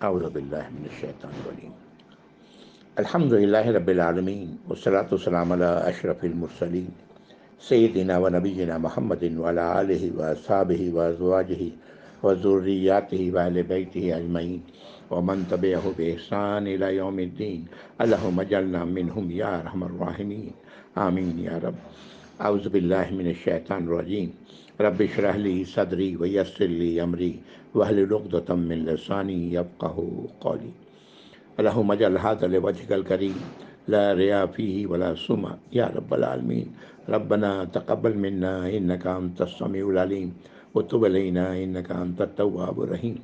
اعوذ باللہ من الشیطان الرجیم الحمد للہ رب العالمین والصلاة والسلام علی اشرف المرسلین سیدنا و نبینا محمد وعلی آلہ واصحابہ وازواجہ وذریاتہ واہل بیتہ اجمعین ومن تبعہ بإحسان الی یوم الدین اللہم اجعلنا منہم یا ارحم الراحمین آمین یا رب۔ اعوذ باللہ من الشیطان الرجیم رب اشرح لی صدری ویسر لی امری واحلل عقدۃ من لسانی یفقہوا قولی اللہم اجعل ھذا لوجہک الکریم لا ریا فیہ ولا سمع یا رب العالمین ربنا تقبل منا انک انت السمیع العلیم وتب علینا انک انت التواب الرحیم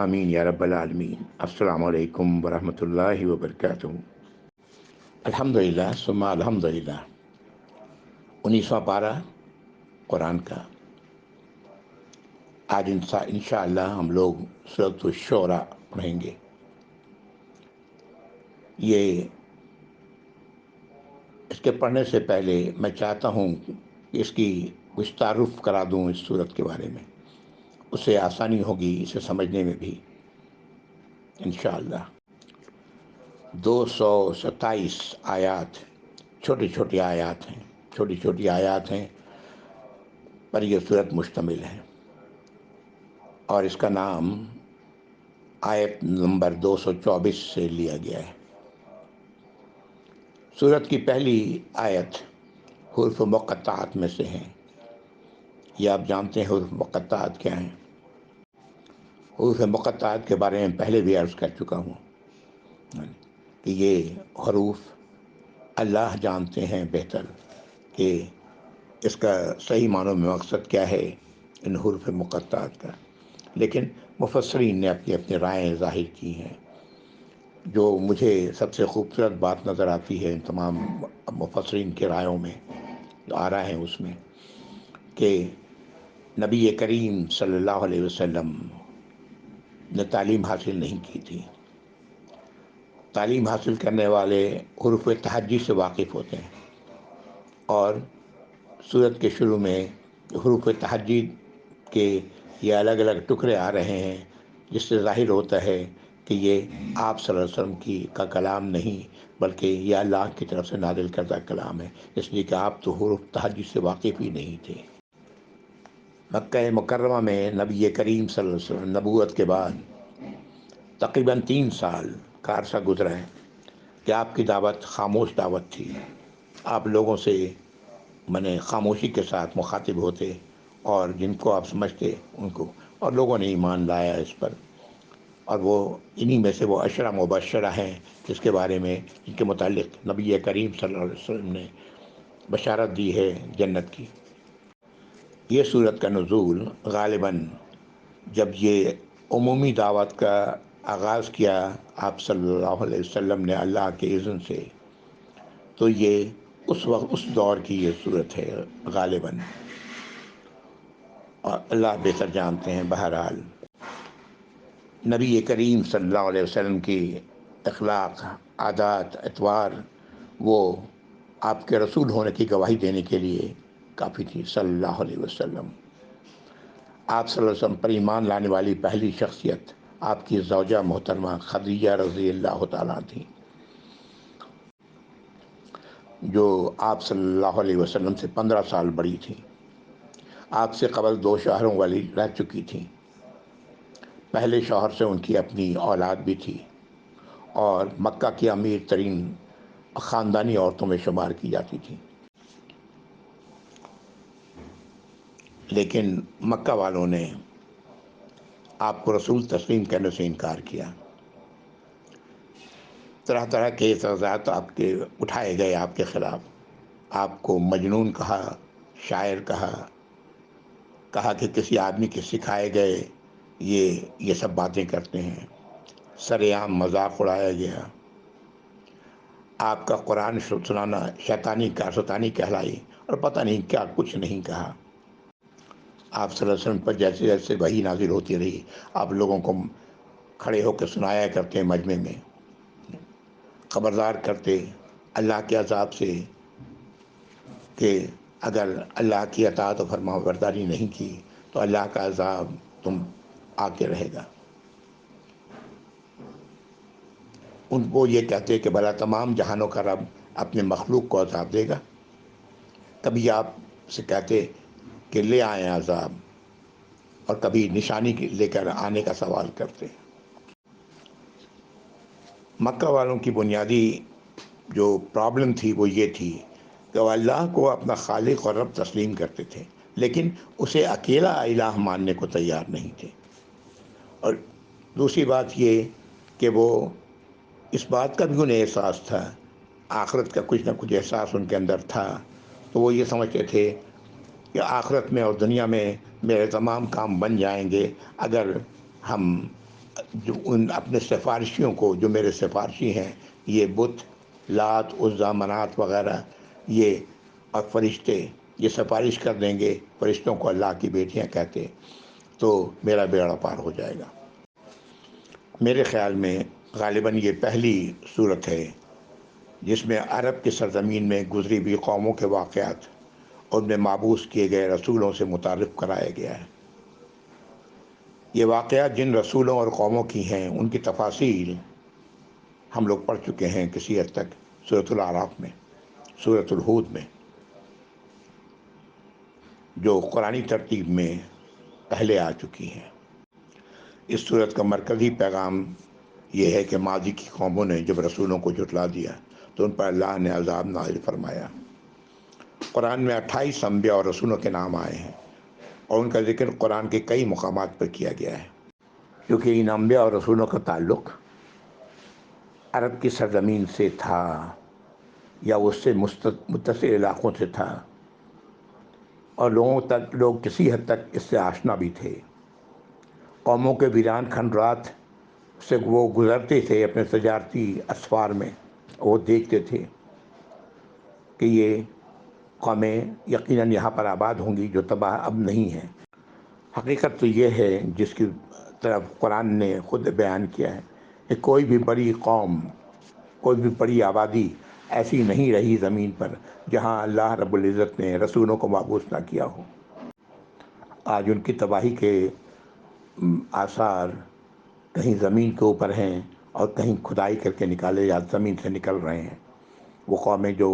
آمین یا رب العالمین۔ السلام علیکم ورحمۃ اللہ وبرکاتہ۔ الحمدللہ ثم الحمدللہ 19واں پارہ قرآن کا۔ آج انشاءاللہ ہم لوگ سورۃ الشعراء پڑھیں گے۔ اس کے پڑھنے سے پہلے میں چاہتا ہوں کہ اس کی کچھ تعارف کرا دوں اس سورت کے بارے میں، اس سے آسانی ہوگی اسے سمجھنے میں بھی انشاءاللہ۔ 227 آیات، چھوٹی چھوٹی آیات ہیں پر یہ سورت مشتمل ہے، اور اس کا نام آیت نمبر 224 سے لیا گیا ہے۔ سورت کی پہلی آیت حروف مقطعات میں سے ہیں۔ یہ آپ جانتے ہیں حروف مقطعات کیا ہیں۔ حروف مقطعات کے بارے میں پہلے بھی عرض کر چکا ہوں کہ یہ حروف اللہ جانتے ہیں بہتر کہ اس کا صحیح معنوں میں مقصد کیا ہے ان حروف مقطعات کا، لیکن مفسرین نے اپنی اپنی رائے ظاہر کی ہیں۔ جو مجھے سب سے خوبصورت بات نظر آتی ہے ان تمام مفسرین کے رائوں میں، جو آ رہا ہے اس میں، کہ نبی کریم صلی اللہ علیہ وسلم نے تعلیم حاصل نہیں کی تھی۔ تعلیم حاصل کرنے والے حروف تہجی سے واقف ہوتے ہیں، اور سورت کے شروع میں حروف تہجی کے یہ الگ الگ ٹکڑے آ رہے ہیں، جس سے ظاہر ہوتا ہے کہ یہ آپ صلی اللہ علیہ وسلم کا کلام نہیں بلکہ یہ اللہ کی طرف سے نازل کردہ کلام ہے، اس لیے کہ آپ تو حروف تہجی سے واقف ہی نہیں تھے۔ مکہ مکرمہ میں نبی کریم صلی اللہ علیہ وسلم نبوت کے بعد تقریباً 3 سال کا عرصہ گزرا ہے کہ آپ کی دعوت خاموش دعوت تھی۔ آپ لوگوں سے خاموشی کے ساتھ مخاطب ہوتے، اور جن کو آپ سمجھتے ان کو، اور لوگوں نے ایمان لایا اس پر، اور وہ انہی میں سے وہ 10 مبشرہ ہیں جس کے بارے میں، جن کے متعلق نبی کریم صلی اللہ علیہ وسلم نے بشارت دی ہے جنت کی۔ یہ سورت کا نزول غالباً جب یہ عمومی دعوت کا آغاز کیا آپ صلی اللہ علیہ وسلم نے اللہ کے اذن سے، تو یہ اس وقت اس دور کی یہ صورت ہے غالباً، اور اللہ بہتر جانتے ہیں۔ بہرحال نبی کریم صلی اللہ علیہ وسلم کی اخلاق، عادات، اطوار وہ آپ کے رسول ہونے کی گواہی دینے کے لیے کافی تھی صلی اللہ علیہ وسلم۔ آپ صلی اللہ علیہ وسلم پر ایمان لانے والی پہلی شخصیت آپ کی زوجہ محترمہ خدیجہ رضی اللہ تعالیٰ تھیں، جو آپ صلی اللہ علیہ وسلم سے 15 سال بڑی تھیں۔ آپ سے قبل 2 شوہروں والی رہ چکی تھیں۔ پہلے شوہر سے ان کی اپنی اولاد بھی تھی، اور مکہ کی امیر ترین خاندانی عورتوں میں شمار کی جاتی تھیں، لیکن مکہ والوں نے آپ کو رسول تسلیم کرنے سے انکار کیا۔ طرح طرح کے اعتراضات آپ کے اٹھائے گئے آپ کے خلاف۔ آپ کو مجنون کہا، شاعر کہا کہ کسی آدمی کے سکھائے گئے یہ سب باتیں کرتے ہیں۔ سر عام مذاق اڑایا گیا۔ آپ کا قرآن سنانا شیطانی کہلائی، اور پتہ نہیں کیا کچھ نہیں کہا۔ آپ صلی اللہ علیہ وسلم پر جیسے جیسے وحی نازل ہوتی رہی، آپ لوگوں کو کھڑے ہو کے سنایا کرتے مجمع میں، خبردار کرتے اللہ کے عذاب سے، کہ اگر اللہ کی اطاعت و فرما برداری نہیں کی تو اللہ کا عذاب تم آ کے رہے گا۔ ان کو یہ کہتے کہ بھلا تمام جہانوں کا رب اپنے مخلوق کو عذاب دے گا؟ کبھی آپ سے کہتے کہ لے آئیں عذاب، اور کبھی نشانی لے کر آنے کا سوال کرتے۔ مکہ والوں کی بنیادی جو پرابلم تھی وہ یہ تھی کہ وہ اللہ کو اپنا خالق اور رب تسلیم کرتے تھے، لیکن اسے اکیلا الہ ماننے کو تیار نہیں تھے۔ اور دوسری بات یہ کہ وہ اس بات کا بھی انہیں احساس تھا، آخرت کا کچھ نہ کچھ احساس ان کے اندر تھا، تو وہ یہ سمجھتے تھے کہ آخرت میں اور دنیا میں میرے تمام کام بن جائیں گے اگر ہم جو ان اپنے سفارشیوں کو، جو میرے سفارشی ہیں، یہ بت، لات، عزا، منات وغیرہ، یہ اور فرشتے، یہ سفارش کر دیں گے، فرشتوں کو اللہ کی بیٹیاں کہتے، تو میرا بیڑا پار ہو جائے گا۔ میرے خیال میں غالباً یہ پہلی صورت ہے جس میں عرب کی سرزمین میں گزری ہوئی قوموں کے واقعات اور ان میں مابعوث کیے گئے رسولوں سے متعارف کرایا گیا ہے۔ یہ واقعات جن رسولوں اور قوموں کی ہیں ان کی تفاصیل ہم لوگ پڑھ چکے ہیں کسی حد تک سورۃ الاعراف میں، سورۃ الہود میں، جو قرآنی ترتیب میں پہلے آ چکی ہیں۔ اس صورت کا مرکزی پیغام یہ ہے کہ ماضی کی قوموں نے جب رسولوں کو جھٹلا دیا تو ان پر اللہ نے عذاب نازل فرمایا۔ قرآن میں 28 انبیاء اور رسولوں کے نام آئے ہیں، اور ان کا ذکر قرآن کے کئی مقامات پر کیا گیا ہے، کیونکہ ان انبیاء اور رسولوں کا تعلق عرب کی سرزمین سے تھا یا اس سے متصل علاقوں سے تھا، اور لوگ کسی حد تک اس سے آشنا بھی تھے۔ قوموں کے ویران کھنڈرات سے وہ گزرتے تھے اپنے تجارتی اسفار میں، وہ دیکھتے تھے کہ یہ قومیں یقیناً یہاں پر آباد ہوں گی جو تباہ اب نہیں ہیں۔ حقیقت تو یہ ہے جس کی طرف قرآن نے خود بیان کیا ہے کہ کوئی بھی بڑی قوم، کوئی بھی بڑی آبادی ایسی نہیں رہی زمین پر جہاں اللہ رب العزت نے رسولوں کو مبعوث نہ کیا ہو۔ آج ان کی تباہی کے آثار کہیں زمین کے اوپر ہیں اور کہیں کھدائی کر کے نکالے یا زمین سے نکل رہے ہیں۔ وہ قومیں جو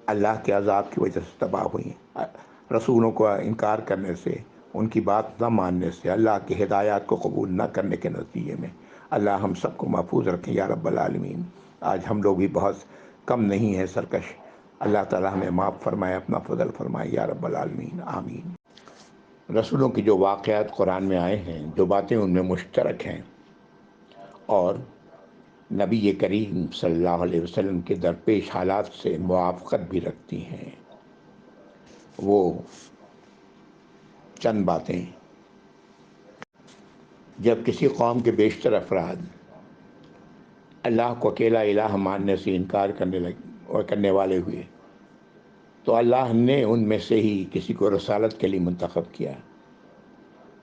اللہ کے عذاب کی وجہ سے تباہ ہوئی ہیں، رسولوں کو انکار کرنے سے، ان کی بات نہ ماننے سے، اللہ کی ہدایات کو قبول نہ کرنے کے نتیجے میں۔ اللہ ہم سب کو محفوظ رکھیں یا رب العالمین۔ آج ہم لوگ بھی بہت کم نہیں ہیں سرکش، اللہ تعالیٰ ہمیں معاف فرمائے، اپنا فضل فرمائے یا رب العالمین، آمین۔ رسولوں کی جو واقعات قرآن میں آئے ہیں، جو باتیں ان میں مشترک ہیں اور نبی کریم صلی اللہ علیہ وسلم کے درپیش حالات سے موافقت بھی رکھتی ہیں، وہ چند باتیں۔ جب کسی قوم کے بیشتر افراد اللہ کو اکیلا الہ ماننے سے انکار کرنے والے ہوئے تو اللہ نے ان میں سے ہی کسی کو رسالت کے لیے منتخب کیا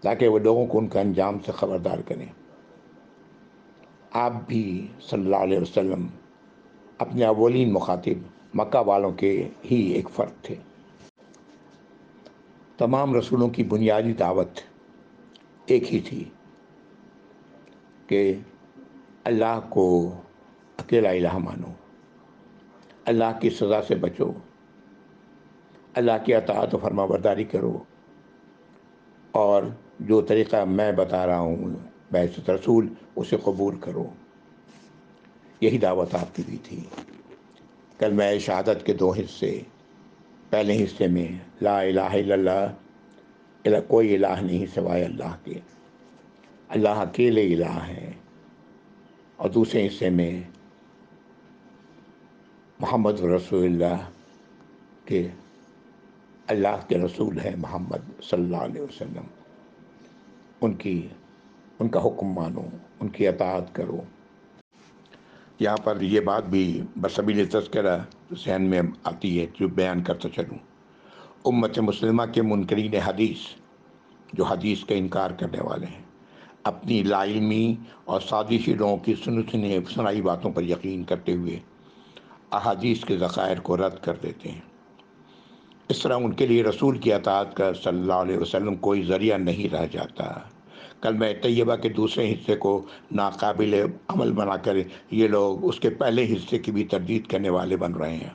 تاکہ وہ لوگوں کو ان کا انجام سے خبردار کریں۔ آپ بھی صلی اللہ علیہ وسلم اپنے اولین مخاطب مکہ والوں کے ہی ایک فرد تھے۔ تمام رسولوں کی بنیادی دعوت ایک ہی تھی کہ اللہ کو اکیلا الہ مانو، اللہ کی سزا سے بچو، اللہ کی اطاعت و فرما برداری کرو، اور جو طریقہ میں بتا رہا ہوں بعثت رسول اسے قبول کرو۔ یہی دعوت آپ کی بھی تھی۔ کلمہ شہادت کے 2 حصے، پہلے حصے میں لا الہ الا اللہ، کوئی الہ نہیں سوائے اللہ کے، اللہ اکیلے الہ ہیں، اور دوسرے حصے میں محمد رسول اللہ کے اللہ کے رسول ہیں محمد صلی اللہ علیہ وسلم، ان کا حکم مانو، ان کی اطاعت کرو۔ یہاں پر یہ بات بھی بسبیل تذکرہ ذہن میں آتی ہے جو بیان کرتا چلوں۔ امت مسلمہ کے منکرین حدیث، جو حدیث کا انکار کرنے والے ہیں، اپنی لا علمی اور سازشی لوگوں کی سنائی باتوں پر یقین کرتے ہوئے احادیث کے ذخائر کو رد کر دیتے ہیں۔ اس طرح ان کے لیے رسول کی اطاعت کا صلی اللہ علیہ وسلم کوئی ذریعہ نہیں رہ جاتا، کلمہ طیبہ کے دوسرے حصے کو ناقابل عمل بنا کر یہ لوگ اس کے پہلے حصے کی بھی تردید کرنے والے بن رہے ہیں۔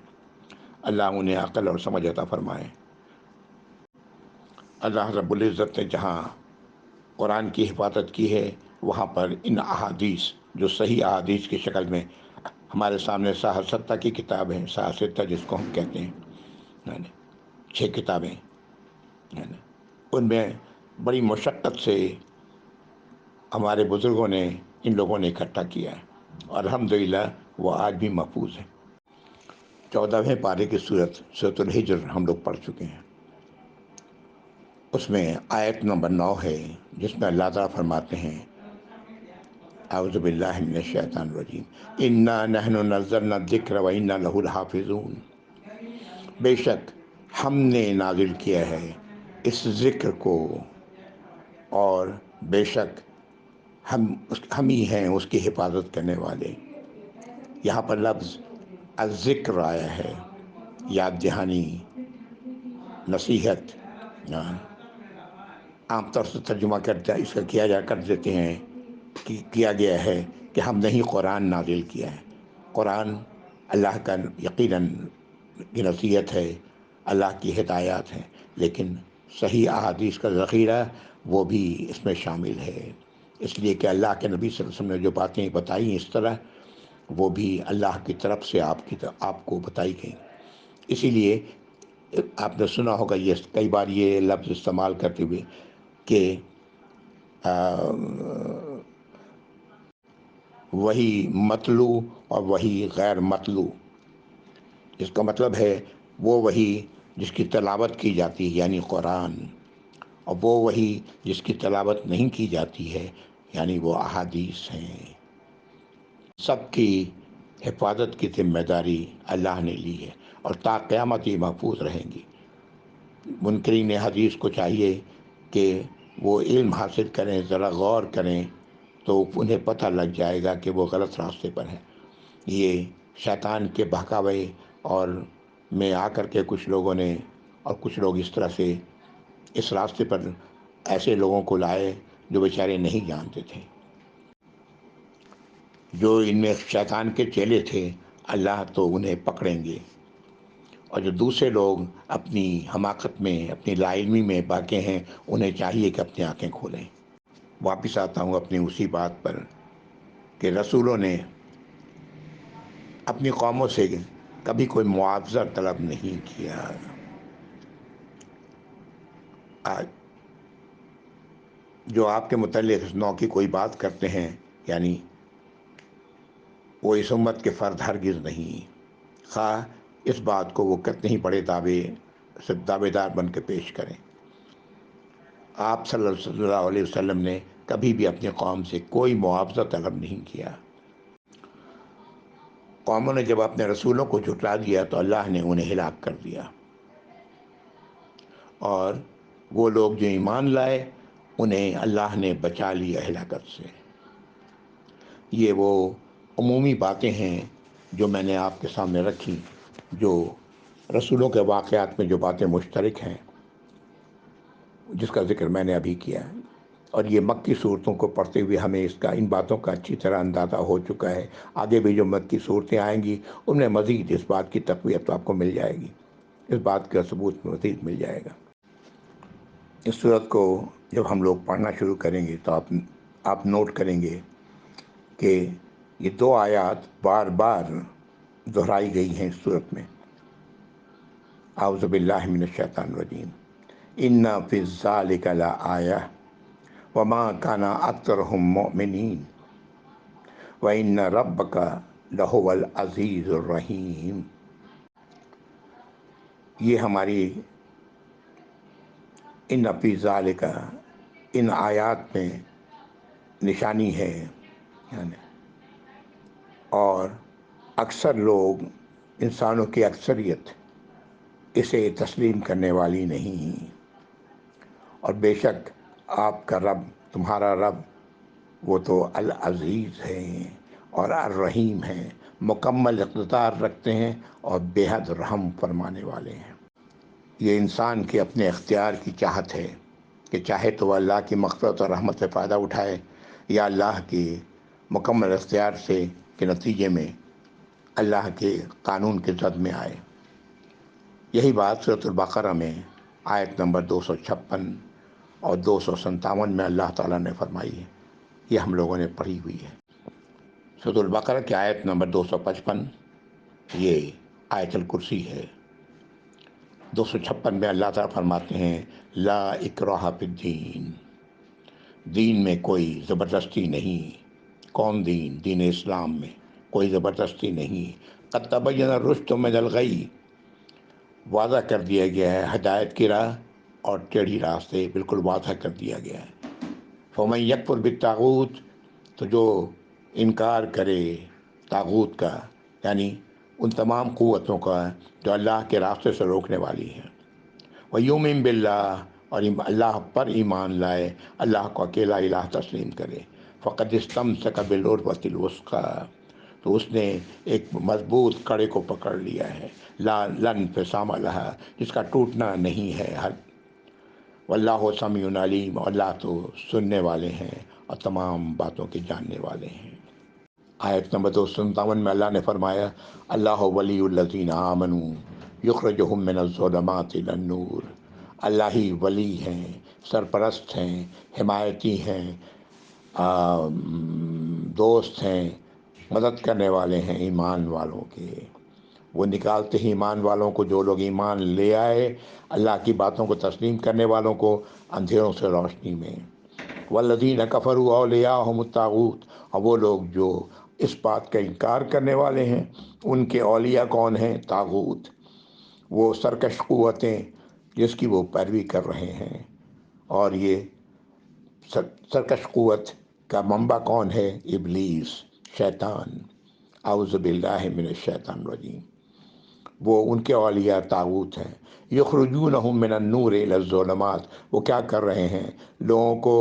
اللہ انہیں عقل اور سمجھ عطا فرمائے۔ اللہ رب العزت نے جہاں قرآن کی حفاظت کی ہے، وہاں پر ان احادیث جو صحیح احادیث کی شکل میں ہمارے سامنے صحاح ستہ کی کتاب ہے، صحاح ستہ جس کو ہم کہتے ہیں، 6 کتابیں، ان میں بڑی مشقت سے ہمارے بزرگوں نے، ان لوگوں نے اکٹھا کیا ہے، اور الحمدللہ وہ آج بھی محفوظ ہے۔ 14ویں پارے کی سورۃ الحجر ہم لوگ پڑھ چکے ہیں۔ اس میں آیت نمبر 9 ہے، جس میں اللہ تعالیٰ فرماتے ہیں، اعوذ باللہ من الشیطان الرجیم، انا نحن نزلنا الذکر و انا لہ الحافظون۔ بے شک ہم نے نازل کیا ہے اس ذکر کو، اور بے شک ہم ہی ہیں اس کی حفاظت کرنے والے۔ یہاں پر لفظ الذکر آیا ہے، یاد دہانی، نصیحت، عام طور سے ترجمہ اس کا کر دیتے ہیں کہ کیا گیا ہے کہ ہم نے ہی قرآن نازل کیا ہے۔ قرآن اللہ کا یقیناً کی نصیحت ہے، اللہ کی ہدایات ہیں، لیکن صحیح احادیث کا ذخیرہ وہ بھی اس میں شامل ہے، اس لیے کہ اللہ کے نبی صلی اللہ علیہ وسلم نے جو باتیں بتائیں اس طرح، وہ بھی اللہ کی طرف سے آپ کو بتائی گئیں۔ اسی لیے آپ نے سنا ہوگا یہ کئی بار یہ لفظ استعمال کرتے ہوئے کہ وہی مطلوع اور وہی غیر مطلوع، اس کا مطلب ہے وہ وہی جس کی تلاوت کی جاتی ہے یعنی قرآن، اور وہ وہی جس کی تلاوت نہیں کی جاتی ہے یعنی وہ احادیث ہیں۔ سب کی حفاظت کی ذمہ داری اللہ نے لی ہے، اور تا قیامت یہ محفوظ رہیں گی۔ منکرین حدیث کو چاہیے کہ وہ علم حاصل کریں، ذرا غور کریں، تو انہیں پتہ لگ جائے گا کہ وہ غلط راستے پر ہیں۔ یہ شیطان کے بہکاوے اور میں آ کر کے کچھ لوگوں نے، اور کچھ لوگ اس طرح سے اس راستے پر ایسے لوگوں کو لائے جو بیچارے نہیں جانتے تھے۔ جو ان میں شیطان کے چیلے تھے، اللہ تو انہیں پکڑیں گے، اور جو دوسرے لوگ اپنی حماقت میں، اپنی لا علمی میں باقی ہیں، انہیں چاہیے کہ اپنی آنکھیں کھولیں۔ واپس آتا ہوں اپنی اسی بات پر کہ رسولوں نے اپنی قوموں سے کبھی کوئی معاوضہ طلب نہیں کیا۔ آج جو آپ کے متعلق اس نوع کی کوئی بات کرتے ہیں، یعنی وہ اس امت کے فرد ہرگز نہیں، خواہ اس بات کو وہ کتنے ہی بڑے دعوے دار بن کے پیش کریں۔ آپ صلی اللہ علیہ وسلم نے کبھی بھی اپنی قوم سے کوئی معاوضہ طلب نہیں کیا۔ قوموں نے جب اپنے رسولوں کو جھٹلا دیا تو اللہ نے انہیں ہلاک کر دیا، اور وہ لوگ جو ایمان لائے انہیں اللہ نے بچا لیا ہلاکت سے۔ یہ وہ عمومی باتیں ہیں جو میں نے آپ کے سامنے رکھی، جو رسولوں کے واقعات میں جو باتیں مشترک ہیں، جس کا ذکر میں نے ابھی کیا ہے، اور یہ مکی صورتوں کو پڑھتے ہوئے ہمیں ان باتوں کا اچھی طرح اندازہ ہو چکا ہے۔ آگے بھی جو مکی صورتیں آئیں گی ان میں مزید اس بات کی تقویت آپ کو مل جائے گی، اس بات کا ثبوت مزید مل جائے گا۔ اس صورت کو جب ہم لوگ پڑھنا شروع کریں گے تو آپ نوٹ کریں گے کہ یہ 2 آیات بار بار دہرائی گئی ہیں اس صورت میں۔ اعوذ باللہ من الشیطان الرجیم، ان فی ذالک لآیہ وما کان اکثرهم مؤمنین وان ربک لہو العزیز الرحیم۔ یہ ہماری ان فی ذالک، ان آیات میں نشانی ہے، اور اکثر لوگ، انسانوں کی اکثریت اسے تسلیم کرنے والی نہیں، اور بے شک آپ کا رب، تمہارا رب، وہ تو العزیز ہیں اور الرحیم ہیں، مکمل اقتدار رکھتے ہیں اور بے حد رحم فرمانے والے ہیں۔ یہ انسان کے اپنے اختیار کی چاہت ہے کہ چاہے تو وہ اللہ کی مغفرت اور رحمت سے فائدہ اٹھائے یا اللہ کی مکمل اختیار سے کے نتیجے میں اللہ کے قانون کے زد میں آئے۔ یہی بات سورۃ البقرہ میں آیت نمبر 256 اور 257 میں اللہ تعالیٰ نے فرمائی ہے، یہ ہم لوگوں نے پڑھی ہوئی ہے۔ سورۃ البقرہ کی آیت نمبر 255 یہ آیت الکرسی ہے۔ 256 میں اللہ تعالیٰ فرماتے ہیں لا اکراہ فی الدین، دین میں کوئی زبردستی نہیں۔ کون دین؟ دین اسلام میں کوئی زبردستی نہیں۔ قد تبین الرشد من الغی، واضح کر دیا گیا ہے ہدایت کی راہ اور ٹیڑھی راہ سے بالکل واضح کر دیا گیا ہے۔ فمن یکفر بالطاغوت، تو جو انکار کرے طاغوت کا، یعنی ان تمام قوتوں کا جو اللہ کے راستے سے روکنے والی ہیں، ویؤمن باللہ، اور اللہ پر ایمان لائے، اللہ کو اکیلا الہ تسلیم کرے، فقد استمسک بالعروۃ الوثقی، تو اس نے ایک مضبوط کڑے کو پکڑ لیا ہے، لا انفصام لہا، جس کا ٹوٹنا نہیں ہے۔ واللہ سمیع علیم، اللہ تو سننے والے ہیں اور تمام باتوں کے جاننے والے ہیں۔ آیت نمبر 257 میں اللہ نے فرمایا اللہ ولی الذین آمنوا یخرجہم من الظلمات الی النور، اللہ ہی ولی ہیں، سرپرست ہیں، حمایتی ہیں، دوست ہیں، مدد کرنے والے ہیں ایمان والوں کے۔ وہ نکالتے ہی ایمان والوں کو، جو لوگ ایمان لے آئے اللہ کی باتوں کو تسلیم کرنے والوں کو، اندھیروں سے روشنی میں۔ والذین کفروا اولیاءہم الطاغوت، اور وہ لوگ جو اس بات کا انکار کرنے والے ہیں ان کے اولیاء کون ہیں؟ طاغوت، وہ سرکش قوتیں جس کی وہ پیروی کر رہے ہیں۔ اور یہ سرکش قوت کا منبع کون ہے؟ ابلیس، شیطان، اعوذ باللہ من الشیطان الرجیم، وہ ان کے اولیاء طاغوت ہیں۔ یخرجونہم من النور الی الظلمات، وہ کیا کر رہے ہیں؟ لوگوں کو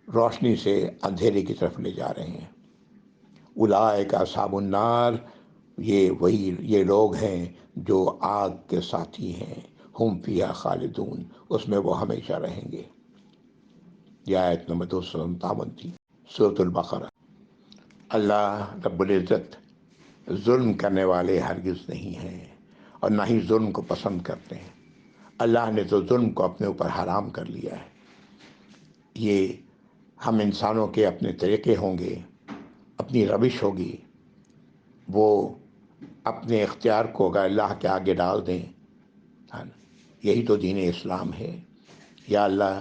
روشنی سے اندھیرے کی طرف لے جا رہے ہیں۔ اولئک اصحاب النار، یہ لوگ ہیں جو آگ کے ساتھی ہیں، ہم فیہا خالدون، اس میں وہ ہمیشہ رہیں گے۔ یہ آیت نمبر 257 تھی سورۃ البقرہ۔ اللہ رب العزت ظلم کرنے والے ہرگز نہیں ہیں اور نہ ہی ظلم کو پسند کرتے ہیں۔ اللہ نے تو ظلم کو اپنے اوپر حرام کر لیا ہے۔ یہ ہم انسانوں کے اپنے طریقے ہوں گے، اپنی روش ہوگی، وہ اپنے اختیار کو اگر اللہ کے آگے ڈال دیں، یہی تو دین اسلام ہے۔ یا اللہ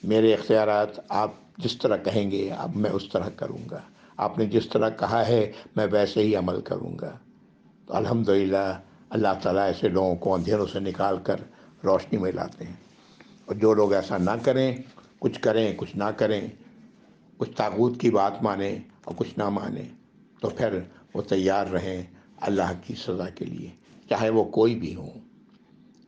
میرے اختیارات آپ جس طرح کہیں گے اب میں اس طرح کروں گا، آپ نے جس طرح کہا ہے میں ویسے ہی عمل کروں گا۔ تو الحمدللہ اللہ تعالیٰ ایسے لوگوں کو اندھیروں سے نکال کر روشنی میں لاتے ہیں۔ اور جو لوگ ایسا نہ کریں، کچھ نہ کریں، کچھ طاغوت کی بات مانیں اور کچھ نہ مانیں، تو پھر وہ تیار رہیں اللہ کی سزا کے لیے، چاہے وہ کوئی بھی ہوں،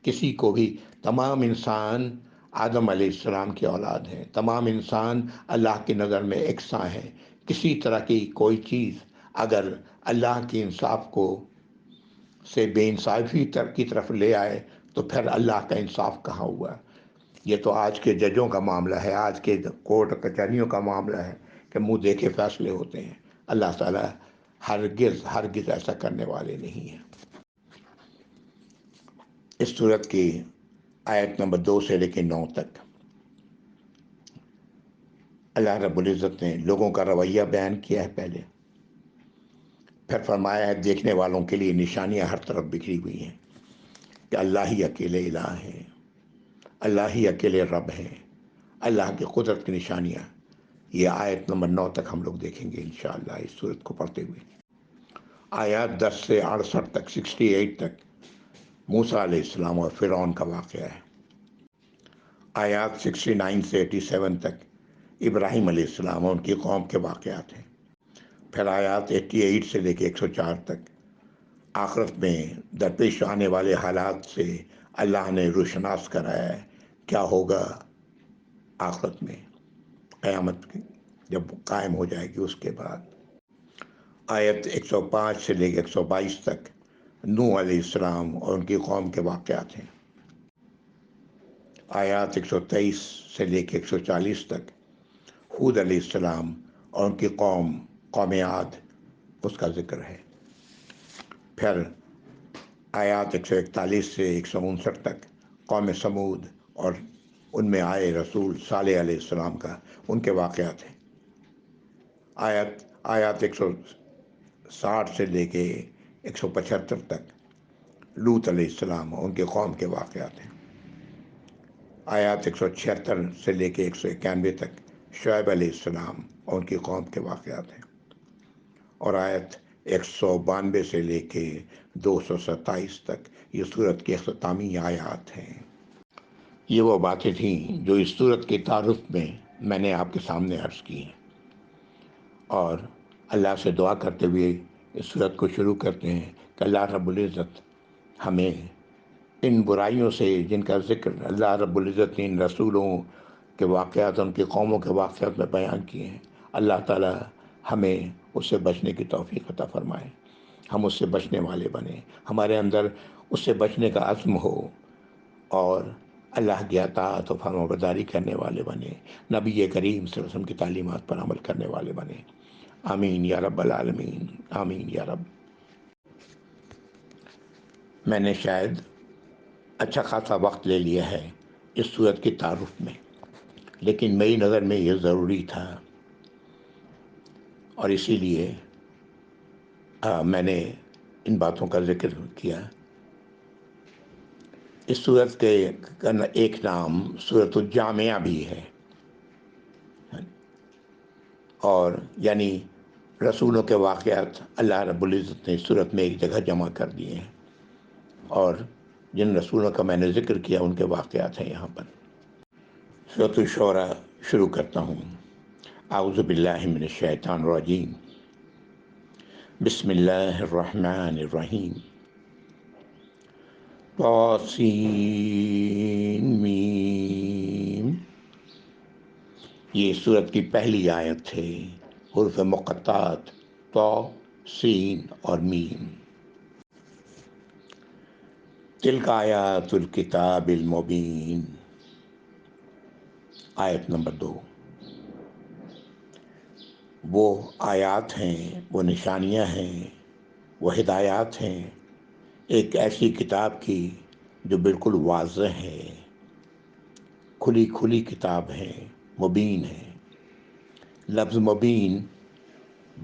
کسی کو بھی۔ تمام انسان آدم علیہ السلام کی اولاد ہیں، تمام انسان اللہ کی نظر میں یکساں ہیں۔ کسی طرح کی کوئی چیز اگر اللہ کی انصاف کو سے بے انصافی کی طرف لے آئے تو پھر اللہ کا انصاف کہاں ہوا؟ یہ تو آج کے ججوں کا معاملہ ہے، آج کے کورٹ کچہریوں کا معاملہ ہے کہ منہ دیکھے فیصلے ہوتے ہیں۔ اللہ تعالیٰ ہرگز ایسا کرنے والے نہیں ہیں۔ اس صورت کی آیت نمبر 2 سے لے کے 9 تک اللہ رب العزت نے لوگوں کا رویہ بیان کیا ہے پہلے، پھر فرمایا ہے دیکھنے والوں کے لیے نشانیاں ہر طرف بکھری ہوئی ہیں کہ اللہ ہی اکیلے الہ ہیں، اللہ ہی اکیلے رب ہیں، اللہ کی قدرت کی نشانیاں۔ یہ آیت نمبر 9 تک ہم لوگ دیکھیں گے انشاءاللہ اس صورت کو پڑھتے ہوئے۔ آیات 10 سے 68 تک، 68 تک موسیٰ علیہ السلام اور فرعون کا واقعہ ہے۔ آیات 69 سے 87 تک ابراہیم علیہ السلام اور ان کی قوم کے واقعات ہیں۔ پھر آیات 88 سے لے کے 104 تک آخرت میں درپیش آنے والے حالات سے اللہ نے روشناس کرایا ہے کیا ہوگا آخرت میں، قیامت جب قائم ہو جائے گی۔ اس کے بعد آیت 105 سے لے کے 122 تک نوح علیہ السلام اور ان کی قوم کے واقعات ہیں۔ آیات 123 سے لے کے 140 تک ہود علیہ السلام اور ان کی قوم عاد، اس کا ذکر ہے۔ پھر آیات 141 سے 159 تک قوم سمود اور ان میں آئے رسول صالح علیہ السلام کا، ان کے واقعات ہیں۔ آیات 160 سے لے کے 175 تک لوط علیہ السلام اور ان کے قوم کے واقعات ہیں۔ آیات 176 سے لے کے 191 تک شعیب علیہ السلام اور ان کی قوم کے واقعات ہیں، اور آیت 192 سے لے کے 227 تک یہ سورت کے اختتامی آیات ہیں۔ یہ وہ باتیں تھیں جو اس سورت کے تعارف میں نے آپ کے سامنے عرض کی ہیں، اور اللہ سے دعا کرتے ہوئے اس سورت کو شروع کرتے ہیں کہ اللہ رب العزت ہمیں ان برائیوں سے جن کا ذکر اللہ رب العزت نے ان رسولوں کے واقعات، ان کی قوموں کے واقعات میں بیان کیے ہیں، اللہ تعالی ہمیں اس سے بچنے کی توفیق عطا فرمائے، ہم اس سے بچنے والے بنیں، ہمارے اندر اس سے بچنے کا عزم ہو، اور اللہ کی اطاعت و فرمانبرداری کرنے والے بنے، نبی کریم صلی اللہ علیہ وسلم کی تعلیمات پر عمل کرنے والے بنے۔ آمین یا رب العالمین، آمین یا رب۔ میں نے شاید اچھا خاصا وقت لے لیا ہے اس صورت کے تعارف میں، لیکن میری نظر میں یہ ضروری تھا، اور اسی لیے میں نے ان باتوں کا ذکر کیا۔ اس صورت کے ایک نام سورۃ الجامعہ بھی ہے، اور یعنی رسولوں کے واقعات اللہ رب العزت نے اس صورت میں ایک جگہ جمع کر دیے ہیں، اور جن رسولوں کا میں نے ذکر کیا ان کے واقعات ہیں یہاں پر۔ سورۃ الشعراء شروع کرتا ہوں۔ اعوذ باللہ من الشیطان الرجیم، بسم اللہ الرحمن الرحیم، طاسین میم۔ یہ سورت کی پہلی آیت ہے، حروف مقطعات طا، سین اور میم۔ تلک آیات الکتاب المبین، آیت نمبر 2۔ وہ آیات ہیں، وہ نشانیاں ہیں، وہ ہدایات ہیں ایک ایسی کتاب کی جو بالکل واضح ہے، کھلی کتاب ہے، مبین ہے۔ لفظ مبین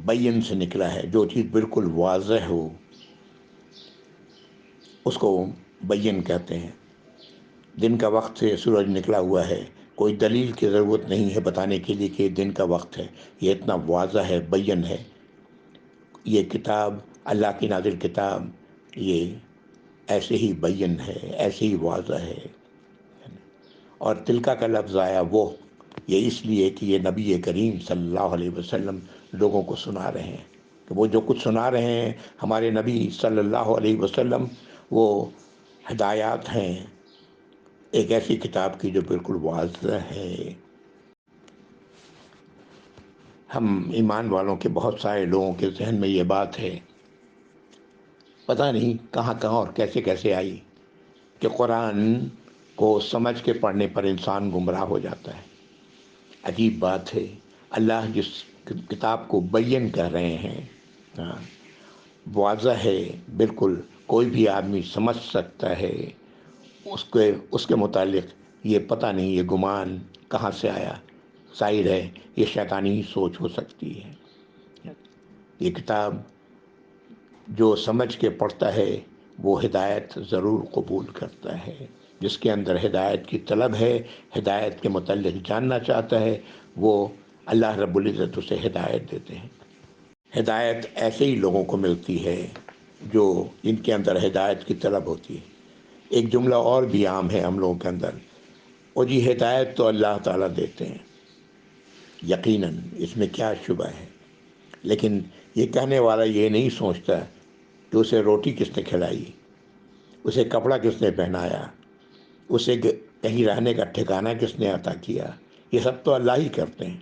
بین سے نکلا ہے، جو چیز بالکل واضح ہو اس کو بین کہتے ہیں۔ دن کا وقت سے سورج نکلا ہوا ہے، کوئی دلیل کی ضرورت نہیں ہے بتانے کے لیے کہ یہ دن کا وقت ہے، یہ اتنا واضح ہے، بین ہے۔ یہ کتاب اللہ کی نازل کتاب، یہ ایسے ہی بین ہے، ایسے ہی واضح ہے۔ اور تلکا کا لفظ آیا وہ، یہ اس لیے کہ یہ نبی کریم صلی اللہ علیہ وسلم لوگوں کو سنا رہے ہیں، کہ وہ جو کچھ سنا رہے ہیں ہمارے نبی صلی اللہ علیہ وسلم، وہ ہدایات ہیں ایک ایسی کتاب کی جو بالکل واضح ہے۔ ہم ایمان والوں کے بہت سارے لوگوں کے ذہن میں یہ بات ہے، پتہ نہیں کہاں اور کیسے آئی، کہ قرآن کو سمجھ کے پڑھنے پر انسان گمراہ ہو جاتا ہے۔ عجیب بات ہے، اللہ جس کتاب کو بین کر رہے ہیں، واضح ہے، بالکل کوئی بھی آدمی سمجھ سکتا ہے، اس کے متعلق یہ پتہ نہیں، یہ گمان کہاں سے آیا، ظاہر ہے یہ شیطانی سوچ ہو سکتی ہے۔ یہ کتاب جو سمجھ کے پڑھتا ہے وہ ہدایت ضرور قبول کرتا ہے، جس کے اندر ہدایت کی طلب ہے، ہدایت کے متعلق جاننا چاہتا ہے، وہ اللہ رب العزت اسے ہدایت دیتے ہیں۔ ہدایت ایسے ہی لوگوں کو ملتی ہے جو جن کے اندر ہدایت کی طلب ہوتی ہے۔ ایک جملہ اور بھی عام ہے ہم لوگوں کے اندر، اور جی ہدایت تو اللہ تعالیٰ دیتے ہیں، یقیناً اس میں کیا شبہ ہے، لیکن یہ کہنے والا یہ نہیں سوچتا کہ اسے روٹی کس نے کھلائی، اسے کپڑا کس نے پہنایا، اسے کہیں رہنے کا ٹھکانہ کس نے عطا کیا، یہ سب تو اللہ ہی کرتے ہیں۔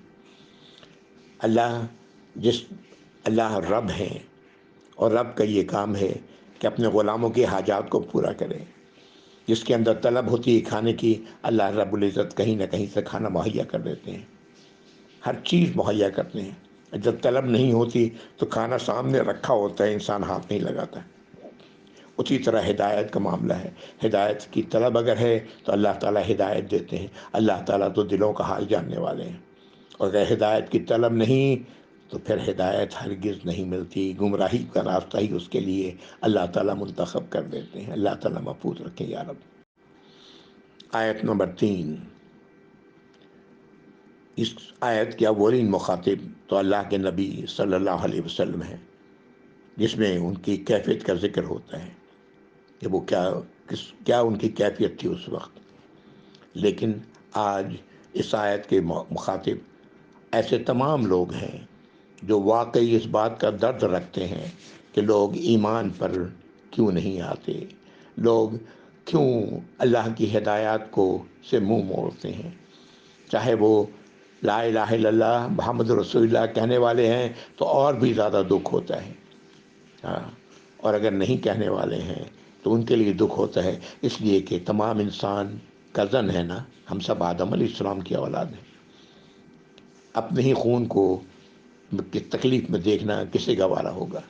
اللہ رب ہیں، اور رب کا یہ کام ہے کہ اپنے غلاموں کی حاجات کو پورا کرے۔ جس کے اندر طلب ہوتی ہے کھانے کی، اللہ رب العزت کہیں نہ کہیں سے کھانا مہیا کر دیتے ہیں، ہر چیز مہیا کرتے ہیں۔ جب طلب نہیں ہوتی تو کھانا سامنے رکھا ہوتا ہے، انسان ہاتھ نہیں لگاتا۔ اسی طرح ہدایت کا معاملہ ہے، ہدایت کی طلب اگر ہے تو اللہ تعالیٰ ہدایت دیتے ہیں۔ اللہ تعالیٰ تو دلوں کا حال جاننے والے ہیں، اور اگر ہدایت کی طلب نہیں تو پھر ہدایت ہرگز نہیں ملتی، گمراہی کا راستہ ہی اس کے لیے اللہ تعالیٰ منتخب کر دیتے ہیں۔ اللہ تعالیٰ محفوظ رکھے یا رب۔ آیت نمبر 3، اس آیت کے اولین مخاطب تو اللہ کے نبی صلی اللہ علیہ وسلم ہیں، جس میں ان کی کیفیت کا ذکر ہوتا ہے کہ وہ کیا ان کی کیفیت تھی اس وقت۔ لیکن آج اس آیت کے مخاطب ایسے تمام لوگ ہیں جو واقعی اس بات کا درد رکھتے ہیں کہ لوگ ایمان پر کیوں نہیں آتے، لوگ کیوں اللہ کی ہدایات کو سے منہ موڑتے ہیں۔ چاہے وہ لا الہ الا اللہ محمد رسول اللہ کہنے والے ہیں تو اور بھی زیادہ دکھ ہوتا ہے، اور اگر نہیں کہنے والے ہیں تو ان کے لیے دکھ ہوتا ہے، اس لیے کہ تمام انسان کزن ہے نا، ہم سب آدم علیہ السلام کی اولاد ہیں۔ اپنے ہی خون کو تکلیف میں دیکھنا کسے گوارا ہوگا؟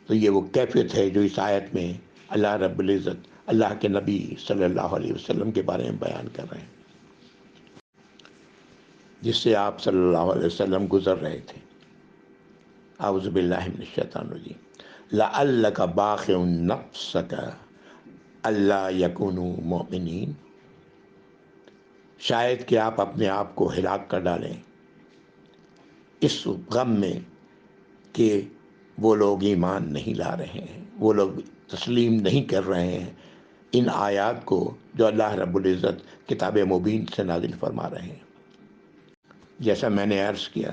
تو یہ وہ کیفیت ہے جو اس آیت میں اللہ رب العزت اللہ کے نبی صلی اللہ علیہ وسلم کے بارے میں بیان کر رہے ہیں، جس سے آپ صلی اللہ علیہ وسلم گزر رہے تھے۔ اعوذ باللہ من الشیطان الرجیم۔ لعلک باخع نفسک الا یکونوا مؤمنین، شاید کہ آپ اپنے آپ کو ہلاک کر ڈالیں اس غم میں کہ وہ لوگ ایمان نہیں لا رہے ہیں، وہ لوگ تسلیم نہیں کر رہے ہیں ان آیات کو جو اللہ رب العزت کتاب مبین سے نازل فرما رہے ہیں۔ جیسا میں نے عرض کیا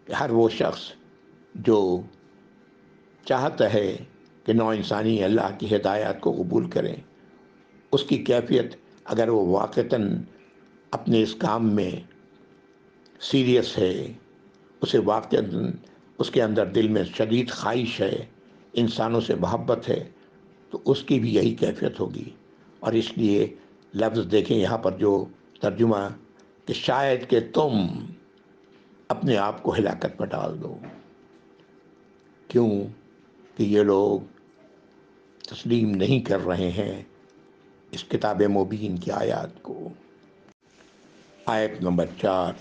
کہ ہر وہ شخص جو چاہتا ہے کہ نوع انسانی اللہ کی ہدایات کو قبول کریں، اس کی کیفیت اگر وہ واقعتاً اپنے اس کام میں سیریس ہے، اسے واقعتاً اس کے اندر دل میں شدید خواہش ہے، انسانوں سے محبت ہے، تو اس کی بھی یہی کیفیت ہوگی۔ اور اس لیے لفظ دیکھیں یہاں پر جو ترجمہ کہ شاید کہ تم اپنے آپ کو ہلاکت میں ڈال دو، کیوں کہ یہ لوگ تسلیم نہیں کر رہے ہیں اس کتاب مبین کی آیات کو۔ آیت نمبر 4،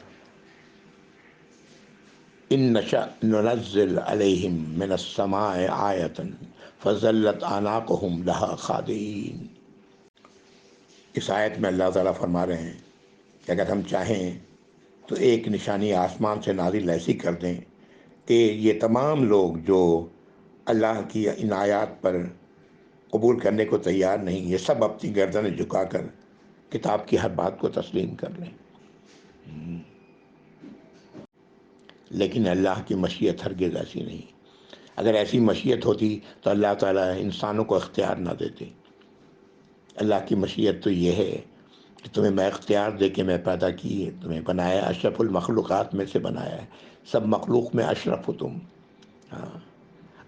ان نشأ ننزل علیہم من السماء آیۃ فظلت اعناقہم لہا خاضعین۔ اس آیت میں اللہ تعالیٰ فرما رہے ہیں کہ اگر ہم چاہیں تو ایک نشانی آسمان سے نازل ایسی کر دیں کہ یہ تمام لوگ جو اللہ کی ان آیات پر قبول کرنے کو تیار نہیں، یہ سب اپنی گردنیں جھکا کر کتاب کی ہر بات کو تسلیم کر لیں۔ لیکن اللہ کی مشیت ہرگز ایسی نہیں۔ اگر ایسی مشیت ہوتی تو اللہ تعالیٰ انسانوں کو اختیار نہ دیتے۔ اللہ کی مشیت تو یہ ہے کہ تمہیں میں اختیار دے کے میں پیدا کیے، تمہیں بنایا، اشرف المخلوقات میں سے بنایا ہے، سب مخلوق میں اشرف ہو تم۔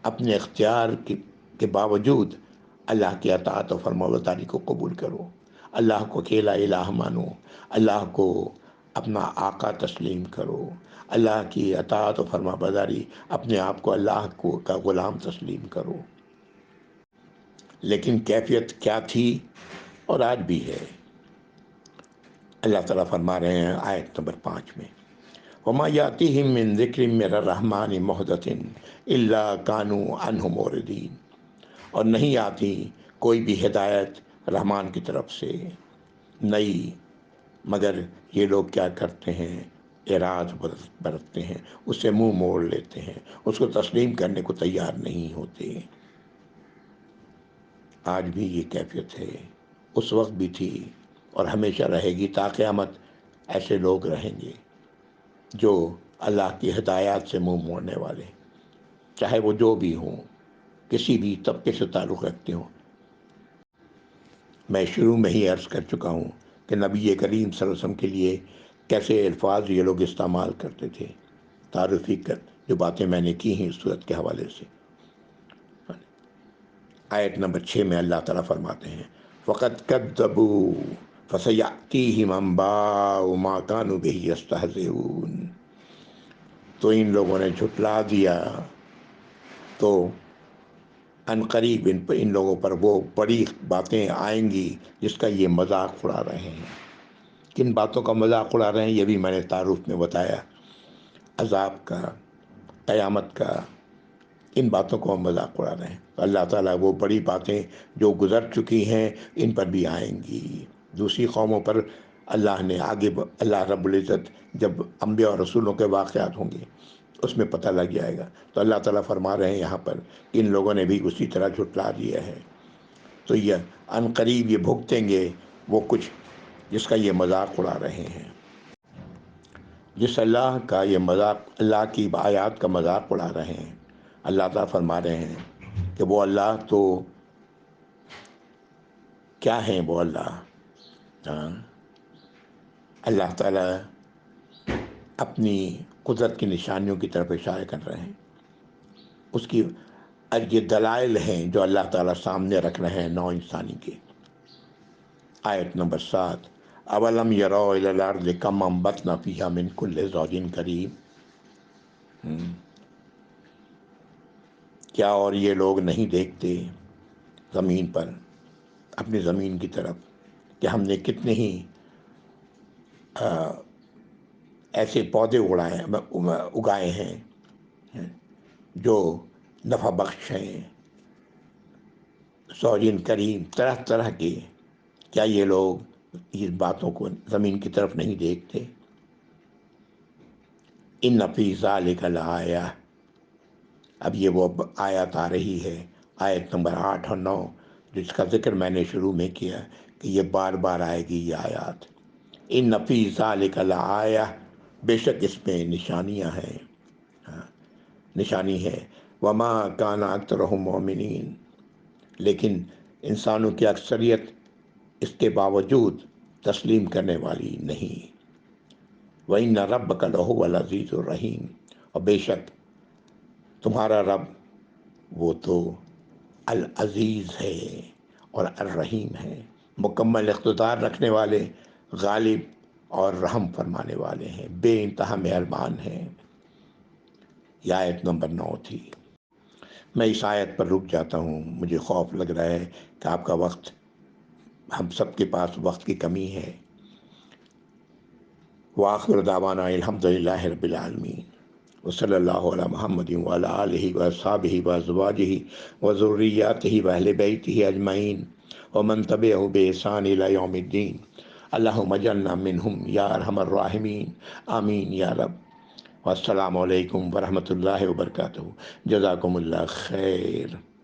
اپنے اختیار کے باوجود اللہ کی اطاعت و فرمانبرداری کو قبول کرو، اللہ کو اکیلا الہ مانو، اللہ کو اپنا آقا تسلیم کرو، اللہ کی اطاعت و فرمانبرداری، اپنے آپ کو اللہ کا غلام تسلیم کرو۔ لیکن کیفیت کیا تھی اور آج بھی ہے؟ اللہ تعالیٰ فرما رہے ہیں آیت نمبر 5 میں، وَمَا يَأْتِيهِم مِّن ذِكْرٍ مِّن الرَّحْمَٰنِ مُحْدَثٍ إِلَّا كَانُوا عَنْهُ مُعْرِضِينَ، اور نہیں آتی کوئی بھی ہدایت رحمان کی طرف سے نئی، مگر یہ لوگ کیا کرتے ہیں؟ اعراض برتتے ہیں، اس سے منہ موڑ لیتے ہیں، اس کو تسلیم کرنے کو تیار نہیں ہوتے۔ آج بھی یہ کیفیت ہے، اس وقت بھی تھی اور ہمیشہ رہے گی، تا قیامت ایسے لوگ رہیں گے جو اللہ کی ہدایات سے منہ موڑنے والے، چاہے وہ جو بھی ہوں، کسی بھی طبقے سے تعلق رکھتے ہوں۔ میں شروع میں ہی عرض کر چکا ہوں کہ نبی کریم صلی اللہ علیہ وسلم کے لیے کیسے الفاظ یہ لوگ استعمال کرتے تھے، تعارفی جو باتیں میں نے کی ہیں اس صورت کے حوالے سے۔ آیت نمبر 6 میں اللہ تعالیٰ فرماتے ہیں، فقد كذبوا فسيأتيهم أنباء ما كانوا به يستهزئون. تو ان لوگوں نے جھٹلا دیا تو ان قریب ان لوگوں پر وہ بڑی باتیں آئیں گی جس کا یہ مذاق اڑا رہے ہیں. کن باتوں کا مذاق اڑا رہے ہیں یہ بھی میں نے تعارف میں بتایا. عذاب کا، قیامت کا، ان باتوں کو ہم مذاق اڑا رہے ہیں. اللہ تعالیٰ وہ بڑی باتیں جو گزر چکی ہیں ان پر بھی آئیں گی. دوسری قوموں پر اللہ نے اللہ رب العزت جب انبیاء اور رسولوں کے واقعات ہوں گے اس میں پتہ لگ جائے گا. تو اللہ تعالیٰ فرما رہے ہیں یہاں پر کہ ان لوگوں نے بھی اسی طرح جھٹلا دیا ہے. تو یہ ان قریب یہ بھگتیں گے وہ کچھ جس کا یہ مذاق اڑا رہے ہیں. جس اللہ کا یہ مذاق، اللہ کی آیات کا مذاق اڑا رہے ہیں، اللہ تعالیٰ فرما رہے ہیں کہ وہ اللہ تو کیا ہیں. وہ ہاں، اللہ تعالیٰ اپنی قدرت کی نشانیوں کی طرف اشارہ کر رہے ہیں. اس کی یہ دلائل ہیں جو اللہ تعالیٰ سامنے رکھ رہے ہیں نو انسانی کے. آیت نمبر 7: اولم یروا الی الارض کم انبتنا فیہا من کل زوج کریم. کیا اور یہ لوگ نہیں دیکھتے زمین پر، اپنی زمین کی طرف، کہ ہم نے کتنے ہی ایسے پودے اگائے ہیں جو نفع بخش ہیں، زوجین کریم، طرح طرح کے. کیا یہ لوگ اس باتوں کو زمین کی طرف نہیں دیکھتے؟ ان فی ذلک لآیہ. اب یہ وہ آیت آ رہی ہے، آیت نمبر 8 اور 9، جس کا ذکر میں نے شروع میں کیا کہ یہ بار بار آئے گی یہ آیات. ان فی ذلک لآیہ، بے شک اس میں نشانیاں ہیں، نشانی ہے. وما کان اکثرهم مؤمنین، لیکن انسانوں کی اکثریت اس کے باوجود تسلیم کرنے والی نہیں. وَإِنَّ رَبَّكَ لَهُوَ الْعَزِيزُ الرَّحِيمُ، اور بے شک تمہارا رب وہ تو العزیز ہے اور الرحیم ہے، مکمل اقتدار رکھنے والے، غالب اور رحم فرمانے والے ہیں، بے انتہا مہربان ہیں. یہ آیت نمبر 9 تھی. میں اس آیت پر رک جاتا ہوں، مجھے خوف لگ رہا ہے کہ آپ کا وقت، ہم سب کے پاس وقت کی کمی ہے. وآخر دعوانا الحمد للہ رب العالمین، وصلی اللہ علی محمد وعلی آلہ وصحبہ وازواجہ وذریاتہ واہل بیتہ اجمعین ومن تبعہ بإحسان الی یوم الدین. اللہم اجعلنا منہم یا ارحم الراحمین، آمین یا رب. والسلام علیکم ورحمۃ اللہ وبرکاتہ. جزاکم اللہ خیر.